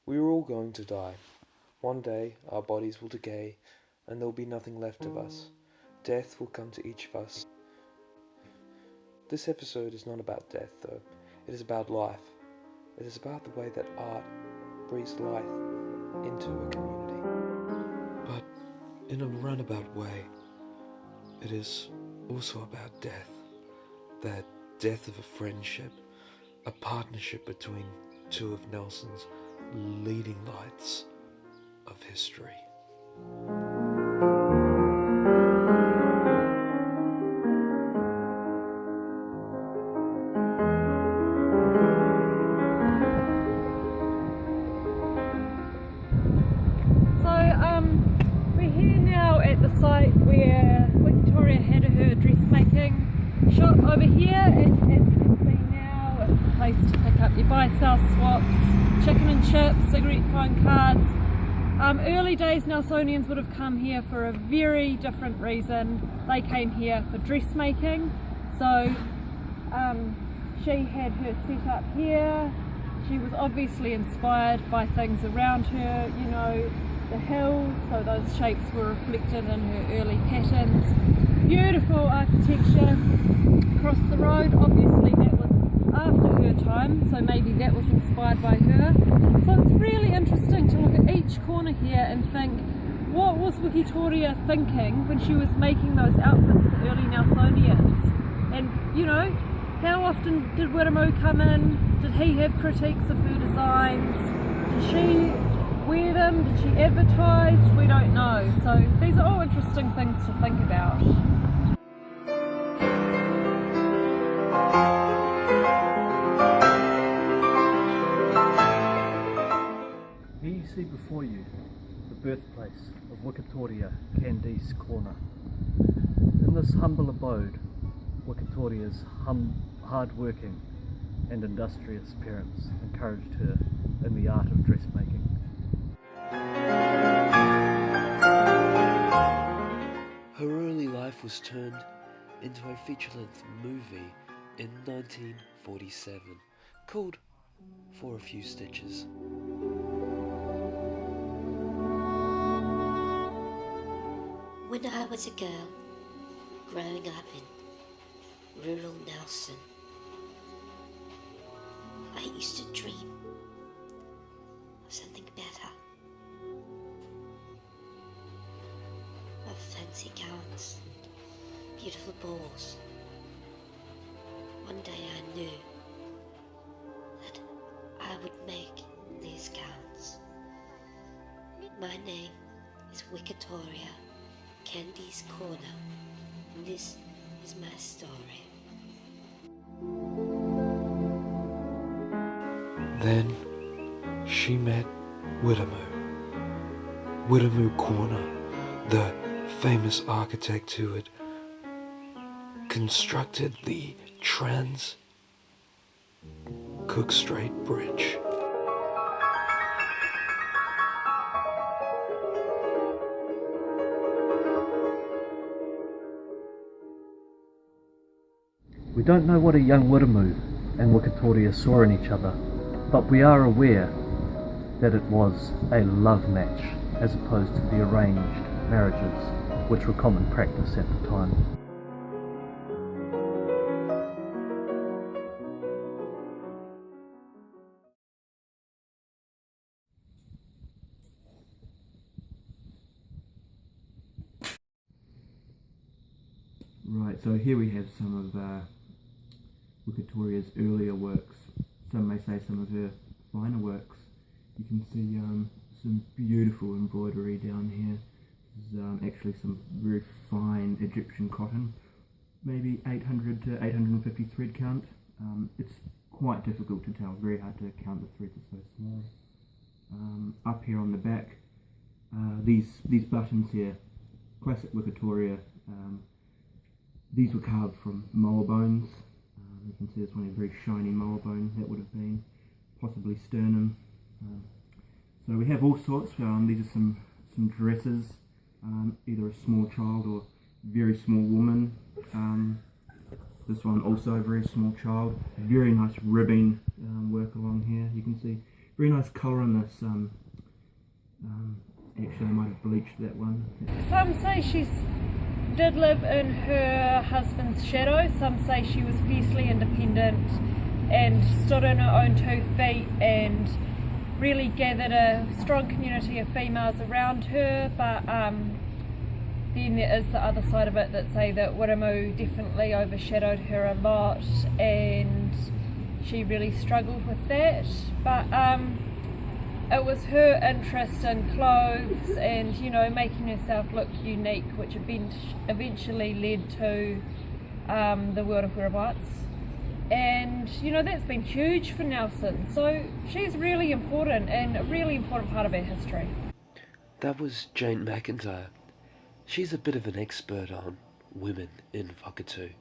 We are all going to die. One day our bodies will decay and there will be nothing left of us. Death will come to each of us. This episode is not about death though. It is about life. It is about the way that art breathes life into a community. But in a roundabout way, it is also about death. That death of a friendship, a partnership between two of Nelson's leading lights of history. We're here now at the site where Wikitoria had her dressmaking shop over here, and as you can see now, it's a place to pick up your buy-sell swaps, chicken and chips, cigarette phone cards. Early days Nelsonians would have come here for a very different reason. They came here for dressmaking. So she had her set up here. She was obviously inspired by things around her, you know, the hills, so those shapes were reflected in her early patterns. Beautiful architecture across the road, obviously that was after her time, so maybe that was inspired by her. So it's really interesting to look at each corner here and think, what was Wikitoria thinking when she was making those outfits for early Nelsonians? And you know, how often did Wiremu come in? Did he have critiques of her designs? Did she wear them? Did she advertise? We don't know. So these are all interesting things to think about. Here you see before you the birthplace of Wikitoria Kandice Kona. In this humble abode, Wikitoria's hard-working and industrious parents encouraged her in the art of dressmaking. Her early life was turned into a feature-length movie in 1947 called For a Few Stitches. When I was a girl, growing up in rural Nelson, I used to dream of something better, of fancy gowns and beautiful balls. One day I knew that I would make these gowns. My name is Wikitoria Kandice Kona, and this is my story. Then she met Wiremu Kona, the famous architect who had constructed the Trans Cook Strait Bridge. We don't know what a young Wiremu and Wikitoria saw in each other, but we are aware that it was a love match as opposed to the arranged marriages which were common practice at the time. Right, so here we have some of Wikitoria's earlier works. Some may say some of her finer works. You can see some beautiful embroidery down here. This is actually some very fine Egyptian cotton, maybe 800 to 850 thread count. It's quite difficult to tell, very hard to count, the threads are so small. Up here on the back, these buttons here, classic Wikitoria, these were carved from moa bones. You can see this one, a very shiny moa bone, that would have been possibly sternum. So we have all sorts. These are some dresses, either a small child or very small woman. This one also a very small child. Very nice ribbing work along here. You can see very nice colour on this. Actually, I might have bleached that one. Some say she did live in her husband's shadow. Some say she was fiercely independent and stood on her own 2 feet and really gathered a strong community of females around her. But then there is the other side of it that say that Wiremu definitely overshadowed her a lot and she really struggled with that. But it was her interest in clothes and, you know, making herself look unique, which eventually led to the World of Wearable Arts. And, you know, that's been huge for Nelson. So she's really important and a really important part of our history. That was Jane McIntyre. She's a bit of an expert on women in Whakatu,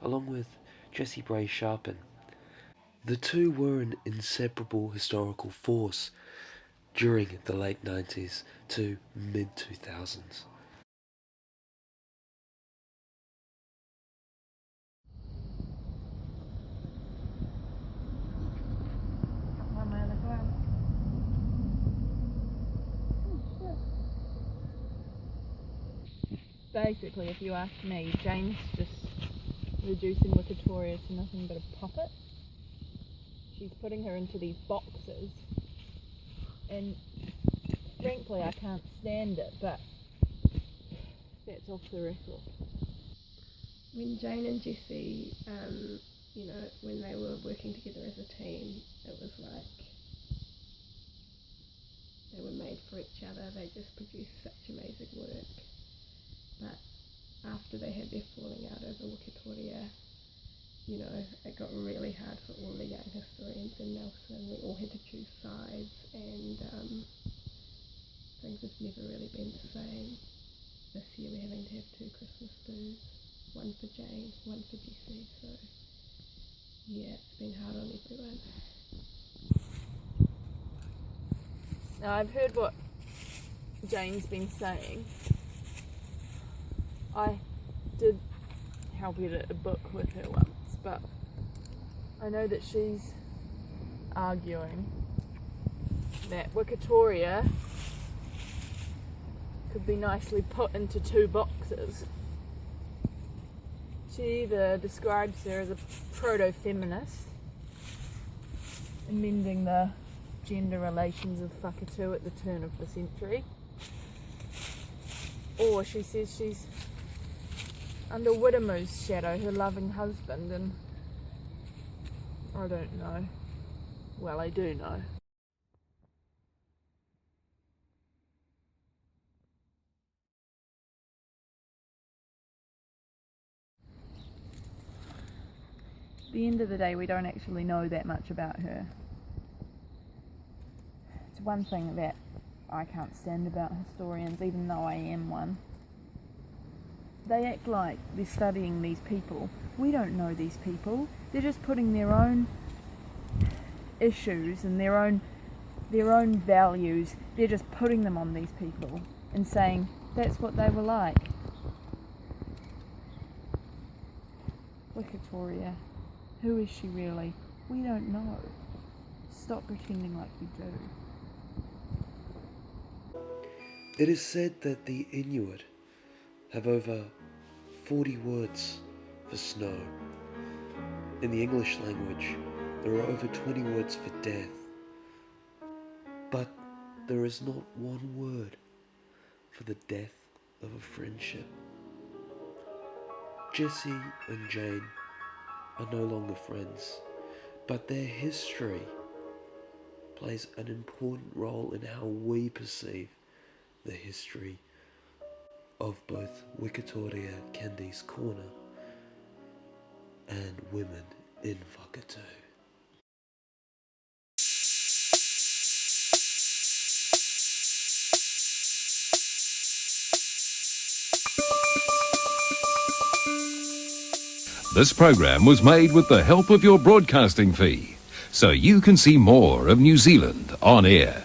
along with Jessie Bray Sharpen. The two were an inseparable historical force during the late 90s to mid-2000s. Basically, if you ask me, Jane's just reducing Wikitoria to nothing but a puppet. She's putting her into these boxes, and frankly I can't stand it, but that's off the record. When Jane and Jessie, you know, when they were working together as a team, it was like they were made for each other. They just produced such amazing work. But after they had their falling out over Wikitoria, you know, it got really hard for all the young historians in Nelson. We all had to choose sides, and things have never really been the same. This year we're having to have 2 Christmas dues, one for Jane, one for Jessie, so yeah, it's been hard on everyone. Now I've heard what Jane's been saying. I did help edit a book with her once, but I know that she's arguing that Wikitoria could be nicely put into 2 boxes. She either describes her as a proto-feminist, amending the gender relations of Whakatu at the turn of the century, or she says she's under Wiremu's shadow, her loving husband, and I don't know. Well, I do know. At the end of the day, we don't actually know that much about her. It's one thing that I can't stand about historians, even though I am one. They act like they're studying these people. We don't know these people. They're just putting their own issues and their own values. They're just putting them on these people and saying that's what they were like. Wikitoria, who is she really? We don't know. Stop pretending like we do. It is said that the Inuit have over 40 words for snow. In the English language, there are over 20 words for death. But there is not one word for the death of a friendship. Jessie and Jane are no longer friends, but their history plays an important role in how we perceive the history of both Wikitoria Kandice Kona and women in Whakatu. This program was made with the help of your broadcasting fee, so you can see more of New Zealand on air.